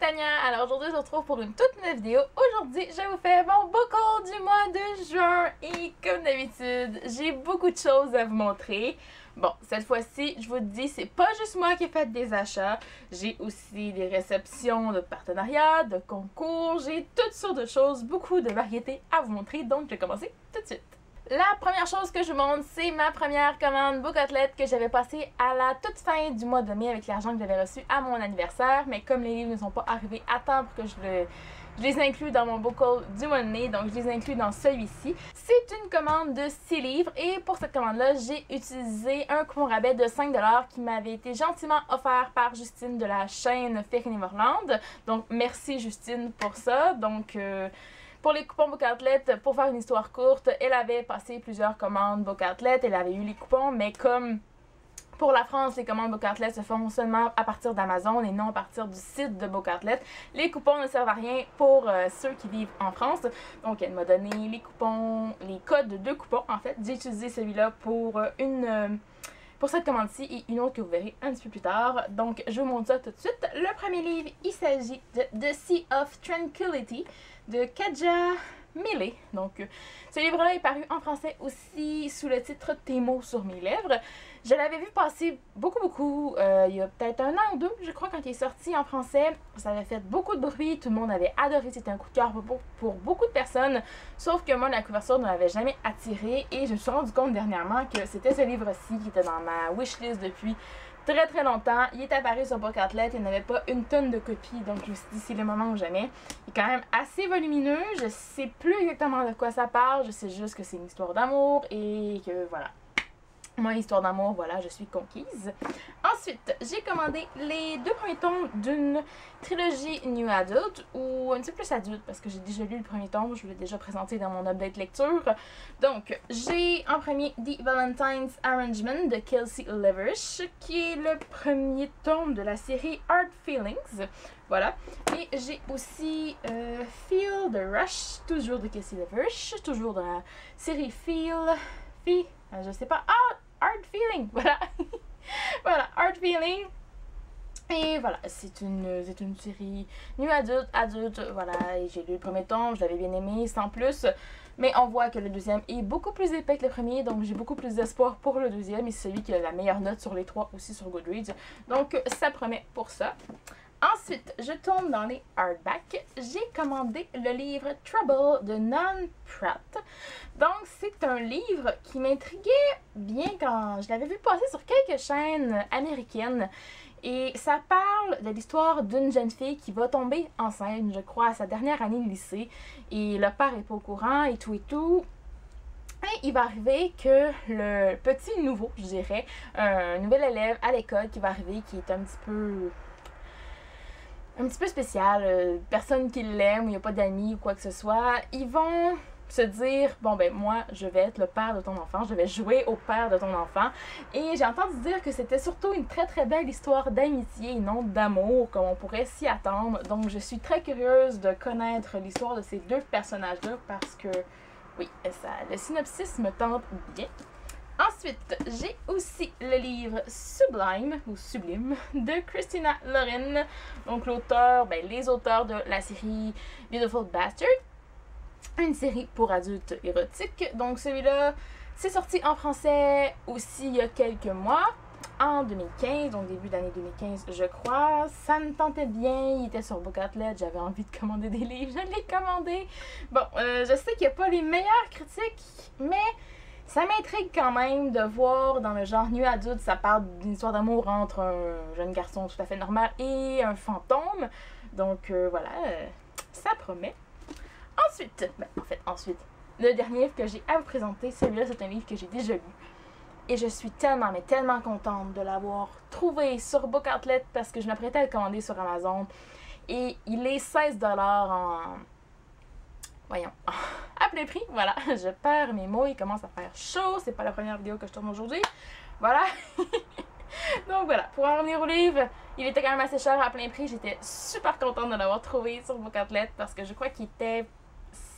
Tania. Alors aujourd'hui, je vous retrouve pour une toute nouvelle vidéo. Aujourd'hui, je vous fais mon book haul du mois de juin. Et comme d'habitude, j'ai beaucoup de choses à vous montrer. Bon, cette fois-ci, je vous dis, c'est pas juste moi qui ai fait des achats. J'ai aussi des réceptions de partenariats, de concours. J'ai toutes sortes de choses, beaucoup de variétés à vous montrer. Donc, je vais commencer tout de suite. La première chose que je vous montre, c'est ma première commande Book Outlet que j'avais passée à la toute fin du mois de mai avec l'argent que j'avais reçu à mon anniversaire. Mais comme les livres ne sont pas arrivés à temps pour que je les inclus dans mon book haul du mois de mai, donc je les inclus dans celui-ci. C'est une commande de 6 livres et pour cette commande-là, j'ai utilisé un coupon rabais de 5$ qui m'avait été gentiment offert par Justine de la chaîne Férinévorland. Donc merci Justine pour ça. Donc pour les coupons Book Outlet, pour faire une histoire courte, elle avait passé plusieurs commandes Book Outlet, elle avait eu les coupons, mais comme pour la France, les commandes Book Outlet se font seulement à partir d'Amazon et non à partir du site de Book Outlet, les coupons ne servent à rien pour ceux qui vivent en France. Donc elle m'a donné les coupons, les codes de coupons en fait. J'ai utilisé celui-là pour cette commande-ci et une autre que vous verrez un petit peu plus tard. Donc, je vous montre ça tout de suite. Le premier livre, il s'agit de The Sea of Tranquility de Kadja Millet. Donc, ce livre-là est paru en français aussi sous le titre Tes mots sur mes lèvres. Je l'avais vu passer beaucoup, il y a peut-être 1 an ou 2, je crois, quand il est sorti en français. Ça avait fait beaucoup de bruit, tout le monde avait adoré, c'était un coup de cœur pour beaucoup de personnes. Sauf que moi, la couverture ne m'avait jamais attirée et je me suis rendu compte dernièrement que c'était ce livre-ci qui était dans ma wishlist depuis très longtemps. Il est apparu sur Book Outlet, il n'avait pas une tonne de copies, donc je me suis dit c'est le moment ou jamais. Il est quand même assez volumineux, je sais plus exactement de quoi ça parle, je sais juste que c'est une histoire d'amour et que voilà. Moi, histoire d'amour, voilà, je suis conquise. Ensuite, j'ai commandé les 2 premiers tomes d'une trilogie New Adult, ou un petit peu plus adulte, parce que j'ai déjà lu le premier tome, je vous l'ai déjà présenté dans mon update lecture. Donc, j'ai en premier The Valentine's Arrangement de Kelsey Leverish, qui est le premier tome de la série Hard Feelings. Voilà. Et j'ai aussi Feel the Rush, toujours de Kelsey Leverish, toujours dans la série je sais pas. Ah! Hard Feeling! Voilà! Voilà, Hard Feeling. Et voilà, c'est une série New adulte, voilà, et j'ai lu le premier tome, je l'avais bien aimé, sans plus. Mais on voit que le deuxième est beaucoup plus épais que le premier, donc j'ai beaucoup plus d'espoir pour le deuxième, et c'est celui qui a la meilleure note sur les 3 aussi sur Goodreads. Donc ça promet pour ça. Ensuite, je tombe dans les hardbacks. J'ai commandé le livre Trouble de Nan Pratt. Donc, c'est un livre qui m'intriguait bien quand je l'avais vu passer sur quelques chaînes américaines. Et ça parle de l'histoire d'une jeune fille qui va tomber enceinte, je crois, à sa dernière année de lycée. Et le père est pas au courant et tout et tout. Et il va arriver que le petit nouveau, je dirais, un nouvel élève à l'école qui va arriver, qui est un petit peu spécial, personne qui l'aime, ou il n'y a pas d'amis ou quoi que ce soit, ils vont se dire, bon ben moi je vais être le père de ton enfant, je vais jouer au père de ton enfant. Et j'ai entendu dire que c'était surtout une très belle histoire d'amitié et non d'amour comme on pourrait s'y attendre. Donc je suis très curieuse de connaître l'histoire de ces 2 personnages-là parce que oui, le synopsis me tente bien. Ensuite, j'ai aussi le livre Sublime, ou Sublime, de Christina Lauren. Donc l'auteur, les auteurs de la série Beautiful Bastard. Une série pour adultes érotiques. Donc celui-là, c'est sorti en français aussi il y a quelques mois, en 2015, donc début d'année 2015 je crois. Ça me tentait bien, il était sur Book Outlet, j'avais envie de commander des livres, je l'ai commandé. Bon, je sais qu'il n'y a pas les meilleures critiques, mais ça m'intrigue quand même de voir dans le genre New Adult, ça parle d'une histoire d'amour entre un jeune garçon tout à fait normal et un fantôme. Donc voilà, ça promet. Ensuite, le dernier livre que j'ai à vous présenter, celui-là c'est un livre que j'ai déjà lu. Et je suis tellement contente de l'avoir trouvé sur Book Outlet parce que je m'apprêtais à le commander sur Amazon. Et il est 16$ voyons, à plein prix, voilà, je perds mes mots, il commence à faire chaud, c'est pas la première vidéo que je tourne aujourd'hui, voilà. Donc voilà, pour en revenir au livre, il était quand même assez cher à plein prix, j'étais super contente de l'avoir trouvé sur Book Outlet parce que je crois qu'il était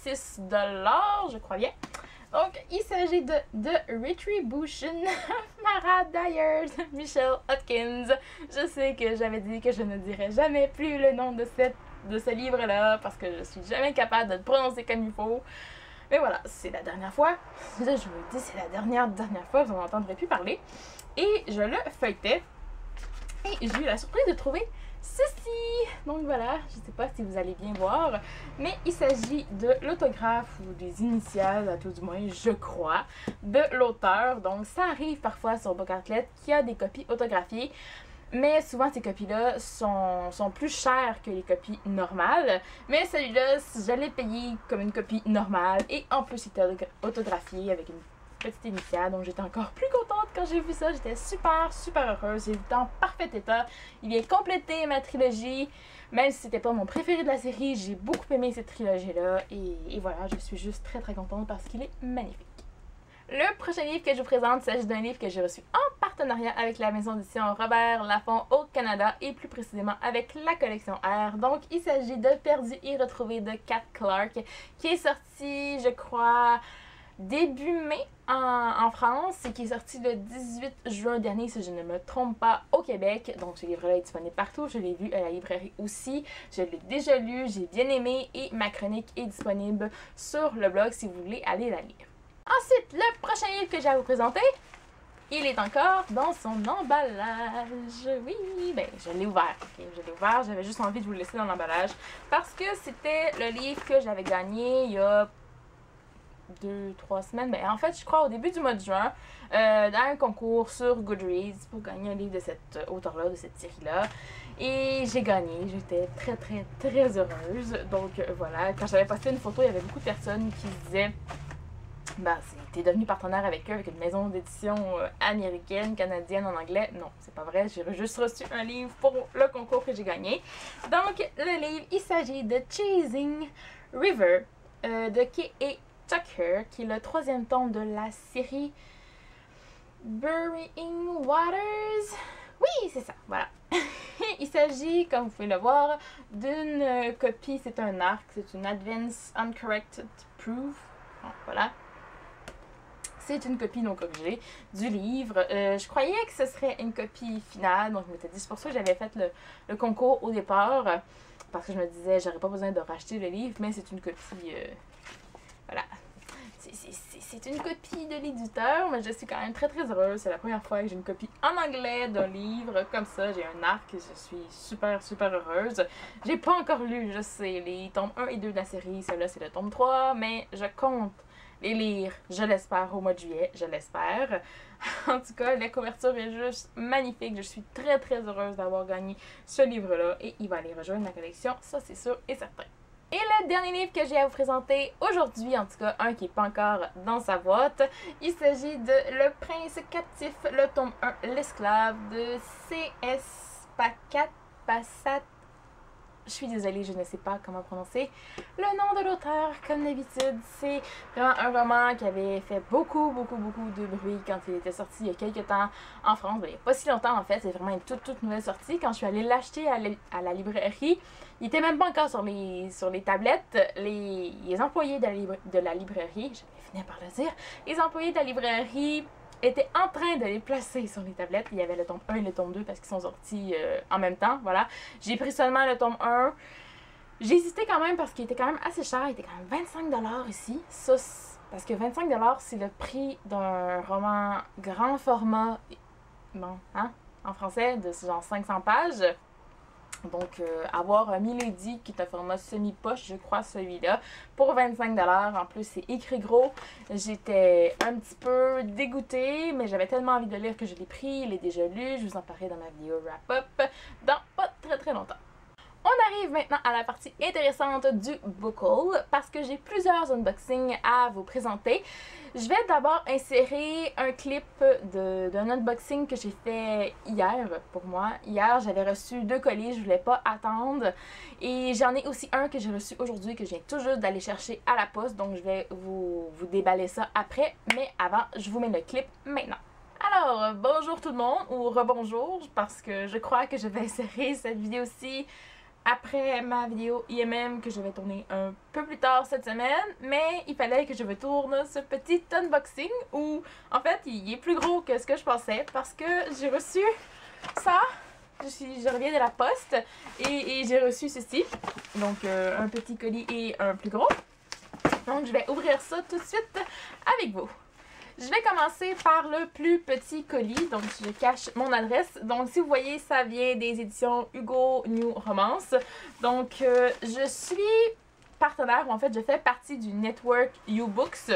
6$, je crois bien. Donc, il s'agit de The Retribution Mara Dyer de Michelle Hopkins. Je sais que j'avais dit que je ne dirais jamais plus le nom de ce livre-là parce que je suis jamais capable de le prononcer comme il faut. Mais voilà, c'est la dernière fois. Je vous dis, c'est la dernière fois, vous n'en entendrez plus parler. Et je le feuilletais. Et j'ai eu la surprise de trouver ceci. Donc voilà, je ne sais pas si vous allez bien voir, mais il s'agit de l'autographe ou des initiales, à tout du moins, je crois, de l'auteur. Donc ça arrive parfois sur Bookatlet qu'il y a des copies autographiées. Mais souvent, ces copies-là sont plus chères que les copies normales. Mais celui-là, je l'ai payé comme une copie normale. Et en plus, il était autographié avec une petite initiale. Donc, j'étais encore plus contente quand j'ai vu ça. J'étais super heureuse. Il est en parfait état. Il vient compléter ma trilogie. Même si c'était pas mon préféré de la série, j'ai beaucoup aimé cette trilogie-là. Et voilà, je suis juste très contente parce qu'il est magnifique. Le prochain livre que je vous présente s'agit d'un livre que j'ai reçu en partenariat avec la maison d'édition Robert Laffont au Canada et plus précisément avec la collection R. Donc, il s'agit de Perdu et retrouvé de Kat Clark qui est sorti, je crois, début mai en France et qui est sorti le 18 juin dernier, si je ne me trompe pas, au Québec. Donc, ce livre-là est disponible partout. Je l'ai vu à la librairie aussi. Je l'ai déjà lu, j'ai bien aimé et ma chronique est disponible sur le blog si vous voulez aller la lire. Ensuite, le prochain livre que j'ai à vous présenter, il est encore dans son emballage. Oui, ben je l'ai ouvert. Okay, je l'ai ouvert, j'avais juste envie de vous le laisser dans l'emballage parce que c'était le livre que j'avais gagné il y a 2-3 semaines. Mais en fait, je crois au début du mois de juin, dans un concours sur Goodreads pour gagner un livre de cet auteur-là, de cette série-là. Et j'ai gagné. J'étais très heureuse. Donc voilà, quand j'avais posté une photo, il y avait beaucoup de personnes qui disaient ben, t'es devenu partenaire avec eux, avec une maison d'édition américaine, canadienne en anglais. Non, c'est pas vrai. J'ai juste reçu un livre pour le concours que j'ai gagné. Donc, le livre, il s'agit de Chasing River de K.A. Tucker, qui est le 3e tome de la série Burying Waters. Oui, c'est ça, voilà. Il s'agit, comme vous pouvez le voir, d'une copie, c'est un arc, c'est une Advance Uncorrected Proof. Bon, voilà. C'est une copie non corrigée du livre. Je croyais que ce serait une copie finale, donc je m'étais dit, c'est pour ça que j'avais fait le concours au départ, parce que je me disais, j'aurais pas besoin de racheter le livre, mais c'est une copie, voilà. C'est une copie de l'éditeur, mais je suis quand même très heureuse. C'est la première fois que j'ai une copie en anglais d'un livre comme ça. J'ai un arc et je suis super heureuse. J'ai pas encore lu, je sais, les tomes 1 et 2 de la série. Celui-là, c'est le tome 3, mais je compte les lire, je l'espère, au mois de juillet, je l'espère. En tout cas, la couverture est juste magnifique. Je suis très heureuse d'avoir gagné ce livre-là et il va aller rejoindre ma collection, ça c'est sûr et certain. Et le dernier livre que j'ai à vous présenter aujourd'hui, en tout cas un qui n'est pas encore dans sa boîte, il s'agit de Le Prince Captif, le tome 1, L'esclave de C.S. Pacat Passat. Je suis désolée, je ne sais pas comment prononcer le nom de l'auteur, comme d'habitude. C'est vraiment un roman qui avait fait beaucoup de bruit quand il était sorti il y a quelques temps en France. Ben, il n'y a pas si longtemps en fait, c'est vraiment une toute nouvelle sortie. Quand je suis allée l'acheter à la librairie, il n'était même pas encore sur les tablettes. Les employés de la librairie, je vais finir par le dire, les employés de la librairie étaient en train de les placer sur les tablettes. Il y avait le tome 1 et le tome 2 parce qu'ils sont sortis en même temps, voilà. J'ai pris seulement le tome 1. J'ai hésité quand même parce qu'il était quand même assez cher. Il était quand même 25$ ici. Ça, parce que 25$, c'est le prix d'un roman grand format, bon, hein, en français, de genre 500 pages. Donc, avoir un Milady qui est un format semi-poche, je crois, celui-là, pour 25$. En plus, c'est écrit gros. J'étais un petit peu dégoûtée, mais j'avais tellement envie de lire que je l'ai pris. Il est déjà lu. Je vous en parlerai dans ma vidéo wrap-up dans pas très longtemps. On arrive maintenant à la partie intéressante du book haul parce que j'ai plusieurs unboxings à vous présenter. Je vais d'abord insérer un clip d'un unboxing que j'ai fait hier pour moi. Hier, j'avais reçu 2 colis, je voulais pas attendre. Et j'en ai aussi un que j'ai reçu aujourd'hui que je viens tout juste d'aller chercher à la poste. Donc je vais vous déballer ça après. Mais avant, je vous mets le clip maintenant. Alors, bonjour tout le monde, ou rebonjour, parce que je crois que je vais insérer cette vidéo-ci après ma vidéo IMM que je vais tourner un peu plus tard cette semaine, mais il fallait que je vous tourne ce petit unboxing où en fait il est plus gros que ce que je pensais parce que j'ai reçu ça. Je reviens de la poste et j'ai reçu ceci, donc un petit colis et un plus gros. Donc je vais ouvrir ça tout de suite avec vous. Je vais commencer par le plus petit colis, donc je cache mon adresse. Donc si vous voyez, ça vient des éditions Hugo New Romance. Donc je suis partenaire, ou en fait je fais partie du network U-Books,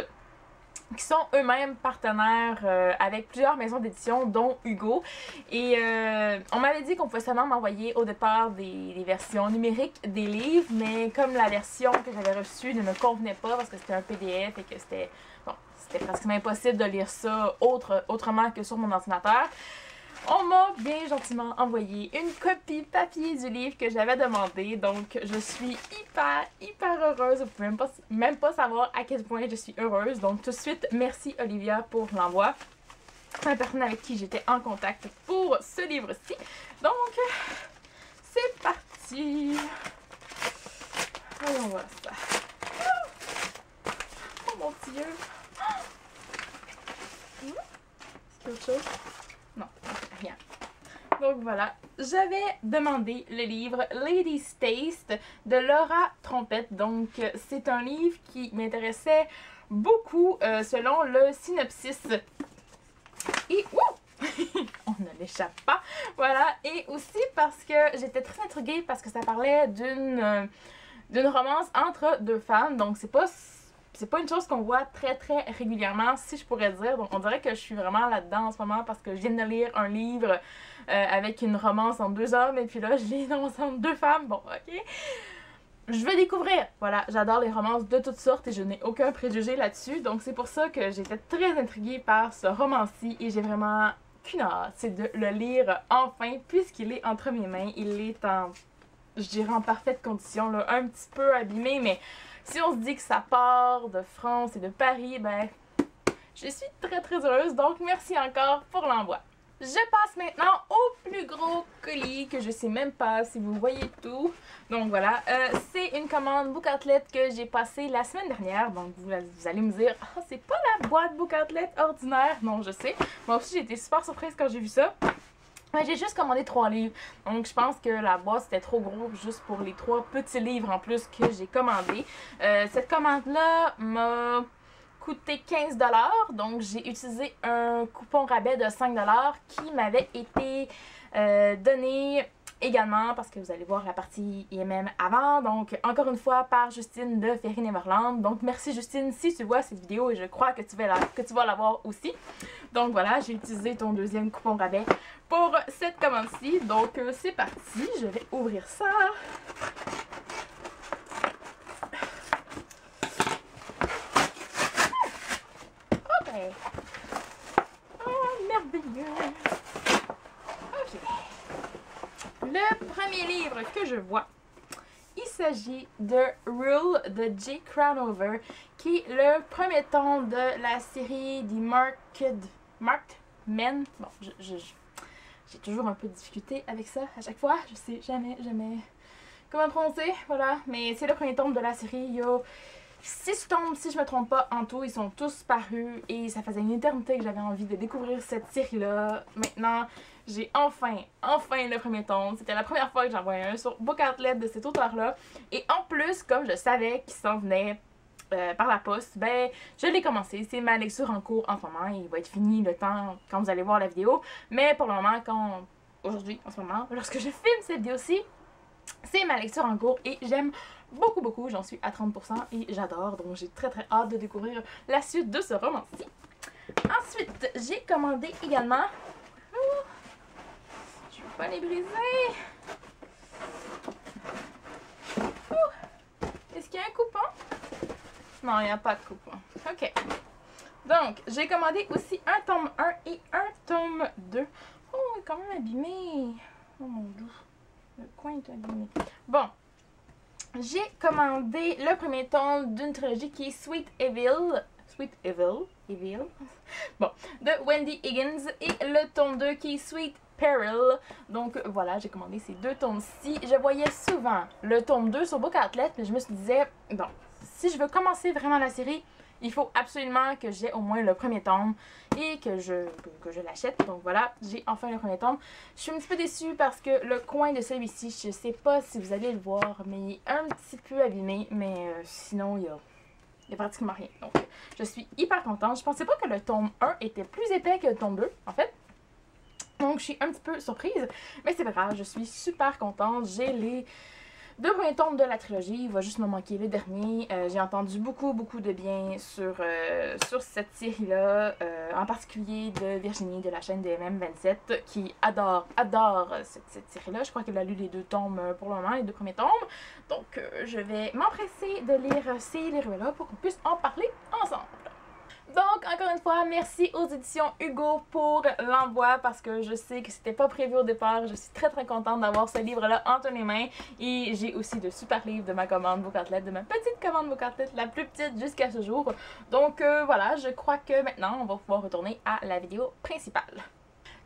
qui sont eux-mêmes partenaires avec plusieurs maisons d'édition, dont Hugo. Et on m'avait dit qu'on pouvait seulement m'envoyer au départ des versions numériques des livres, mais comme la version que j'avais reçue ne me convenait pas parce que c'était un PDF et que c'était pratiquement impossible de lire ça autrement que sur mon ordinateur, on m'a bien gentiment envoyé une copie papier du livre que j'avais demandé. Donc, je suis hyper heureuse. Vous pouvez même pas savoir à quel point je suis heureuse. Donc, tout de suite, merci Olivia pour l'envoi. La personne avec qui j'étais en contact pour ce livre-ci. Donc, c'est parti. Voyons voir ça. Oh mon Dieu. Est-ce qu'il y a autre chose? Non, rien. Donc voilà, j'avais demandé le livre Lady's Taste de Laura Trompette. Donc c'est un livre qui m'intéressait beaucoup selon le synopsis. Et on ne l'échappe pas. Voilà, et aussi parce que j'étais très intriguée parce que ça parlait d'une romance entre deux femmes. Donc c'est pas une chose qu'on voit très régulièrement, si je pourrais dire. Donc on dirait que je suis vraiment là-dedans en ce moment parce que je viens de lire un livre avec une romance entre deux hommes et puis là je lis une romance entre deux femmes. Bon, ok. Je vais découvrir. Voilà, j'adore les romances de toutes sortes et je n'ai aucun préjugé là-dessus. Donc c'est pour ça que j'étais très intriguée par ce roman-ci et j'ai vraiment qu'une hâte, c'est de le lire enfin puisqu'il est entre mes mains. Il est je dirais en parfaite condition, là, un petit peu abîmé, mais si on se dit que ça part de France et de Paris, ben, je suis très heureuse. Donc, merci encore pour l'envoi. Je passe maintenant au plus gros colis que je sais même pas si vous voyez tout. Donc voilà, c'est une commande Book Outlet que j'ai passée la semaine dernière. Donc vous allez me dire, ah, c'est pas la boîte Book Outlet ordinaire. Non, je sais. Moi aussi, j'ai été super surprise quand j'ai vu ça. J'ai juste commandé 3 livres, donc je pense que la boîte c'était trop gros juste pour les 3 petits livres en plus que j'ai commandé. Cette commande-là m'a coûté 15$, donc j'ai utilisé un coupon rabais de 5$ qui m'avait été donné également, parce que vous allez voir la partie IMM avant, donc encore une fois par Justine de Fairy Neverland. Donc merci Justine si tu vois cette vidéo et je crois que tu vas la voir aussi. Donc voilà, j'ai utilisé ton deuxième coupon rabais pour cette commande-ci. Donc c'est parti, je vais ouvrir ça. Ok. Oh, merveilleux. Ok. Le premier livre que je vois, il s'agit de Rule de J. Crownover, qui est le premier tome de la série The Marked Men. Bon, j'ai toujours un peu de difficulté avec ça à chaque fois. Je sais jamais comment prononcer, voilà. Mais c'est le premier tome de la série. Il y a 6 tomes, si je me trompe pas, en tout. Ils sont tous parus et ça faisait une éternité que j'avais envie de découvrir cette série-là. Maintenant, j'ai enfin le premier tome. C'était la première fois que j'en voyais un sur Book Outlet de cet auteur-là. Et en plus, comme je savais qu'il s'en venait par la poste, ben je l'ai commencé. C'est ma lecture en cours en ce moment. Il va être fini le temps quand vous allez voir la vidéo. Mais pour le moment, aujourd'hui, en ce moment, lorsque je filme cette vidéo-ci, c'est ma lecture en cours et j'aime beaucoup. J'en suis à 30% et j'adore. Donc j'ai très hâte de découvrir la suite de ce roman-ci. Ensuite, j'ai commandé également... Je ne vais pas les briser. Est-ce qu'il y a un coupon? Non, il n'y a pas de coupon. Ok. Donc, j'ai commandé aussi un tome 1 et un tome 2. Oh, il est quand même abîmé. Oh mon Dieu. Le coin est abîmé. Bon. J'ai commandé le premier tome d'une trilogie qui est Sweet Evil. Bon. De Wendy Higgins. Et le tome 2 qui est Sweet Peril. Donc voilà, j'ai commandé ces 2 tomes-ci. Je voyais souvent le tome 2 sur Book Outlet, mais je me suis dit, bon, si je veux commencer vraiment la série, il faut absolument que j'ai au moins le premier tome et que je l'achète. Donc voilà, j'ai enfin le premier tome. Je suis un petit peu déçue parce que le coin de celui-ci, je sais pas si vous allez le voir, mais il est un petit peu abîmé. Mais sinon, il y a pratiquement rien. Donc je suis hyper contente. Je pensais pas que le tome 1 était plus épais que le tome 2, en fait. Donc je suis un petit peu surprise, mais c'est pas grave, je suis super contente. J'ai les 2 premiers tomes de la trilogie, il va juste me manquer le dernier. J'ai entendu beaucoup de bien sur cette série-là, en particulier de Virginie de la chaîne de MM27 qui adore cette série-là. Je crois qu'elle a lu les 2 tomes pour le moment, les 2 premiers tomes. Donc je vais m'empresser de lire ces livres-là pour qu'on puisse en parler ensemble. Donc, encore une fois, merci aux éditions Hugo pour l'envoi parce que je sais que c'était pas prévu au départ. Je suis très contente d'avoir ce livre-là entre mes mains. Et j'ai aussi de super livres de ma commande Book Outlet, de ma petite commande Book Outlet, la plus petite jusqu'à ce jour. Donc voilà, je crois que maintenant, on va pouvoir retourner à la vidéo principale.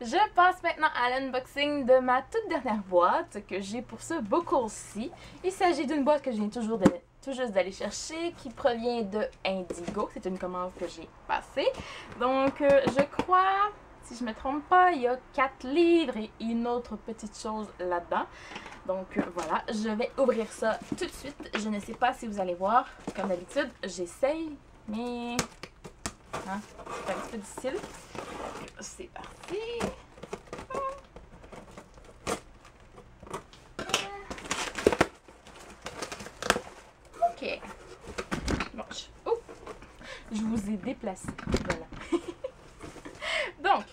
Je passe maintenant à l'unboxing de ma toute dernière boîte que j'ai pour ce book haul-ci. Il s'agit d'une boîte que je viens tout juste d'aller chercher, qui provient de Indigo. C'est une commande que j'ai passée. Donc, je crois, si je ne me trompe pas, il y a 4 livres et une autre petite chose là-dedans. Donc, voilà, je vais ouvrir ça tout de suite. Je ne sais pas si vous allez voir. Comme d'habitude, j'essaye, mais hein, c'est un petit peu difficile. C'est parti! Ok. Bon, je vous ai déplacé. Voilà. Donc,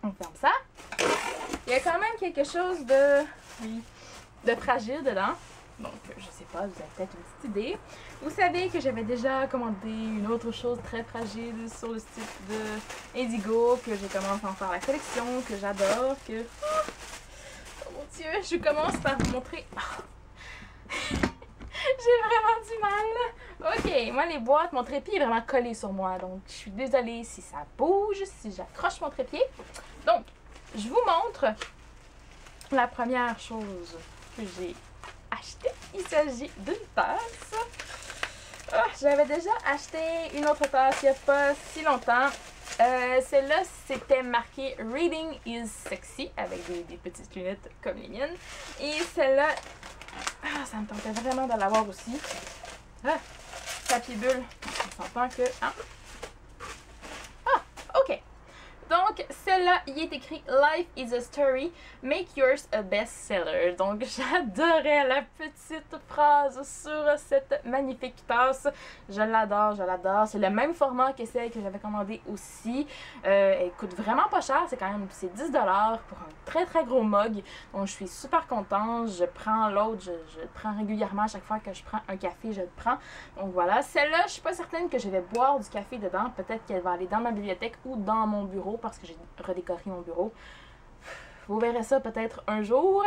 on ferme ça. Il y a quand même quelque chose de fragile dedans. Donc, je sais pas, vous avez peut-être une petite idée. Vous savez que j'avais déjà commandé une autre chose très fragile sur le site de Indigo, que j'ai commencé à en faire la collection, que j'adore, que... Oh mon Dieu, je commence par vous montrer... J'ai vraiment du mal. Ok, moi les boîtes, mon trépied est vraiment collé sur moi. Donc je suis désolée si ça bouge, si j'accroche mon trépied. Donc, je vous montre la première chose que j'ai achetée. Il s'agit d'une tasse. Oh, j'avais déjà acheté une autre tasse il n'y a pas si longtemps. Celle-là, c'était marqué Reading is sexy avec des petites lunettes comme les miennes. Et celle-là, ça me tentait vraiment de l'avoir aussi. Papier bulle. On s'entend que... Hein? Ah, ok. Donc, celle-là, il est écrit Life is a story, make yours a bestseller. Donc, j'adorais la petite phrase sur cette magnifique tasse. Je l'adore, je l'adore. C'est le même format que celle que j'avais commandée aussi. Elle coûte vraiment pas cher. C'est quand même 10$ pour un très gros mug. Donc, je suis super contente. Je prends l'autre. Je le prends régulièrement. À chaque fois que je prends un café, je le prends. Donc, voilà. Celle-là, je suis pas certaine que je vais boire du café dedans. Peut-être qu'elle va aller dans ma bibliothèque ou dans mon bureau, parce que j'ai redécoré mon bureau. Vous verrez ça peut-être un jour.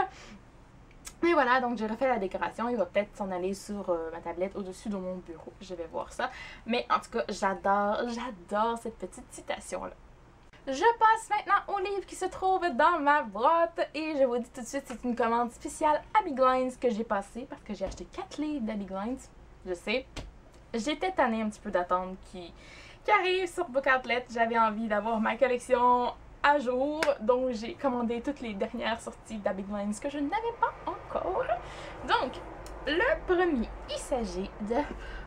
Mais voilà, donc j'ai refait la décoration. Il va peut-être s'en aller sur ma tablette au-dessus de mon bureau. Je vais voir ça. Mais en tout cas, j'adore cette petite citation-là. Je passe maintenant au livre qui se trouve dans ma boîte. Et je vous dis tout de suite, c'est une commande spéciale Abby Glines que j'ai passée parce que j'ai acheté 4 livres d'Abby Glines. Je sais. J'étais tannée un petit peu d'attendre qui arrive sur Book Outlet. J'avais envie d'avoir ma collection à jour, donc j'ai commandé toutes les dernières sorties d'Abby Glines que je n'avais pas encore. Donc, le premier, il s'agit de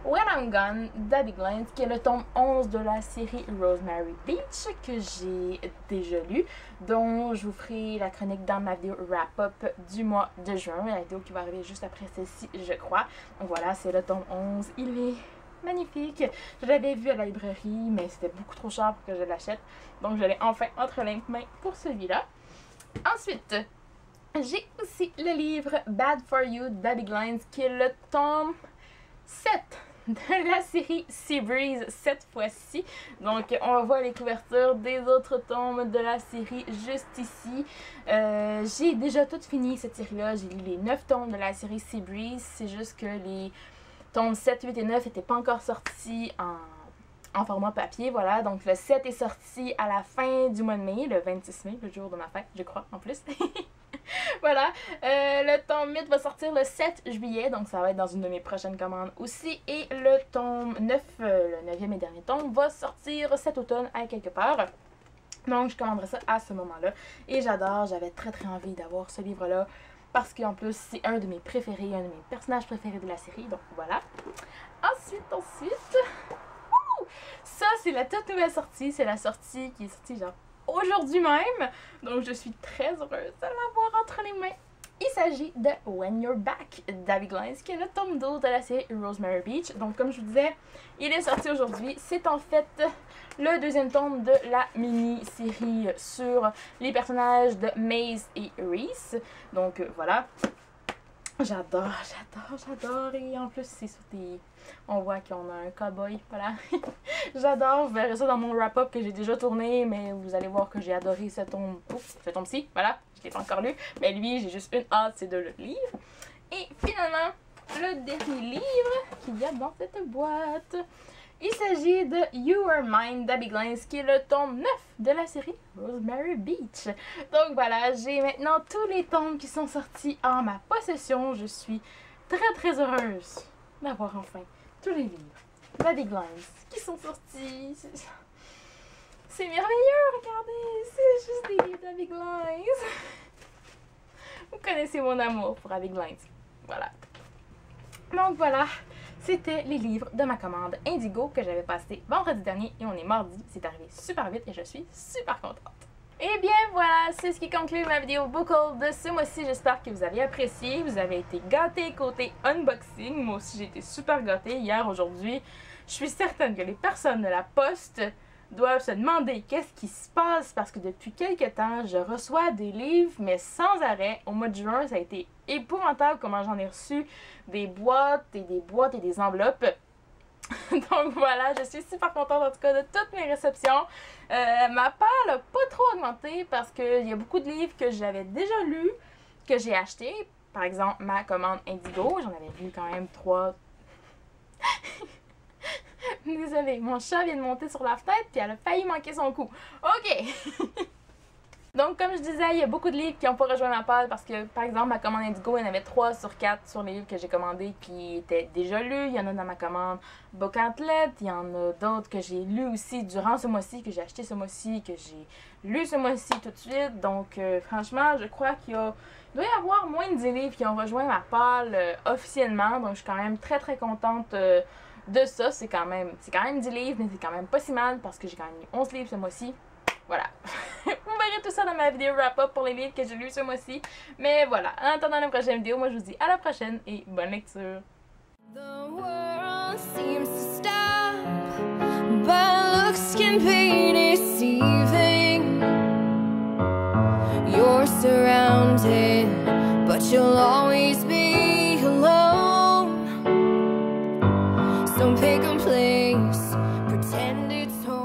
When I'm Gone d'Abby Glines, qui est le tome 11 de la série Rosemary Beach, que j'ai déjà lu, dont je vous ferai la chronique dans ma vidéo wrap-up du mois de juin, la vidéo qui va arriver juste après celle-ci, je crois. Donc voilà, c'est le tome 11, il est magnifique. Je l'avais vu à la librairie, mais c'était beaucoup trop cher pour que je l'achète. Donc, je l'ai enfin entre les mains pour celui-là. Ensuite, j'ai aussi le livre Bad for You d'Abby Glines, qui est le tome 7 de la série Seabreeze cette fois-ci. Donc, on voit les couvertures des autres tomes de la série juste ici. J'ai déjà tout fini cette série-là. J'ai lu les 9 tomes de la série Seabreeze. C'est juste que les tomes 7, 8 et 9 n'étaient pas encore sortis en format papier, voilà. Donc le 7 est sorti à la fin du mois de mai, le 26 mai, le jour de ma fête, je crois, en plus. Voilà, le tome 8 va sortir le 7 juillet, donc ça va être dans une de mes prochaines commandes aussi. Et le tome 9, le 9e et dernier tome, va sortir cet automne à quelque part. Donc je commanderai ça à ce moment-là. Et j'adore, j'avais très envie d'avoir ce livre-là. Parce qu'en plus, c'est un de mes préférés, un de mes personnages préférés de la série. Donc voilà. Ensuite, ça, c'est la toute nouvelle sortie. C'est la sortie qui est sortie genre aujourd'hui même. Donc je suis très heureuse de l'avoir entre les mains. Il s'agit de When You're Back d'Abby Glines, qui est le tome 12 de la série Rosemary Beach. Donc comme je vous disais, il est sorti aujourd'hui. C'est en fait le deuxième tome de la mini-série sur les personnages de Maze et Reese. Donc voilà. J'adore. Et en plus, c'est sur des... On voit qu'on a un cowboy, voilà. J'adore. Vous verrez ça dans mon wrap-up que j'ai déjà tourné, mais vous allez voir que j'ai adoré ce tome. Ouf, ce tome-ci, voilà. Je l'ai pas encore lu. Mais lui, j'ai juste une hâte, c'est de le lire. Et finalement, le dernier livre qu'il y a dans cette boîte. Il s'agit de You Are Mine d'Abby Glines, qui est le tome 9 de la série Rosemary Beach. Donc voilà, j'ai maintenant tous les tomes qui sont sortis en ma possession. Je suis très heureuse d'avoir enfin tous les livres d'Abby Glines qui sont sortis. C'est merveilleux, regardez, c'est juste des livres d'Abby Glines. Vous connaissez mon amour pour Abby Glines. Voilà. Donc voilà. C'était les livres de ma commande Indigo que j'avais passé vendredi dernier et on est mardi. C'est arrivé super vite et je suis super contente. Et bien voilà, c'est ce qui conclut ma vidéo book haul de ce mois-ci. J'espère que vous avez apprécié. Vous avez été gâtés côté unboxing. Moi aussi j'ai été super gâtée hier, aujourd'hui. Je suis certaine que les personnes de la poste doivent se demander qu'est-ce qui se passe parce que depuis quelques temps, je reçois des livres mais sans arrêt. Au mois de juin, ça a été épouvantable comment j'en ai reçu des boîtes et des enveloppes. Donc voilà, je suis super contente en tout cas de toutes mes réceptions. Ma part n'a pas trop augmenté parce qu'il y a beaucoup de livres que j'avais déjà lus, que j'ai achetés. Par exemple, ma commande Indigo, j'en avais lu quand même 3. Désolée, mon chat vient de monter sur la fenêtre puis elle a failli manquer son coup. OK! Donc, comme je disais, il y a beaucoup de livres qui n'ont pas rejoint ma pile parce que, par exemple, ma commande Indigo, il y en avait 3 sur 4 sur les livres que j'ai commandés qui étaient déjà lus. Il y en a dans ma commande Bookantlet. Il y en a d'autres que j'ai lus aussi durant ce mois-ci, que j'ai acheté ce mois-ci, que j'ai lu ce mois-ci tout de suite. Donc, franchement, je crois qu'il doit y avoir moins de 10 livres qui ont rejoint ma pile officiellement. Donc, je suis quand même très contente de ça. C'est quand même 10 livres, mais c'est quand même pas si mal parce que j'ai quand même lu 11 livres ce mois-ci. Voilà. Vous verrez tout ça dans ma vidéo wrap-up pour les livres que j'ai lus ce mois-ci. Mais voilà, en attendant la prochaine vidéo, moi je vous dis à la prochaine et bonne lecture. The world seems to stop, but looks can be deceiving. You're surrounded, but you'll always be alone. So pick a place, pretend it's home.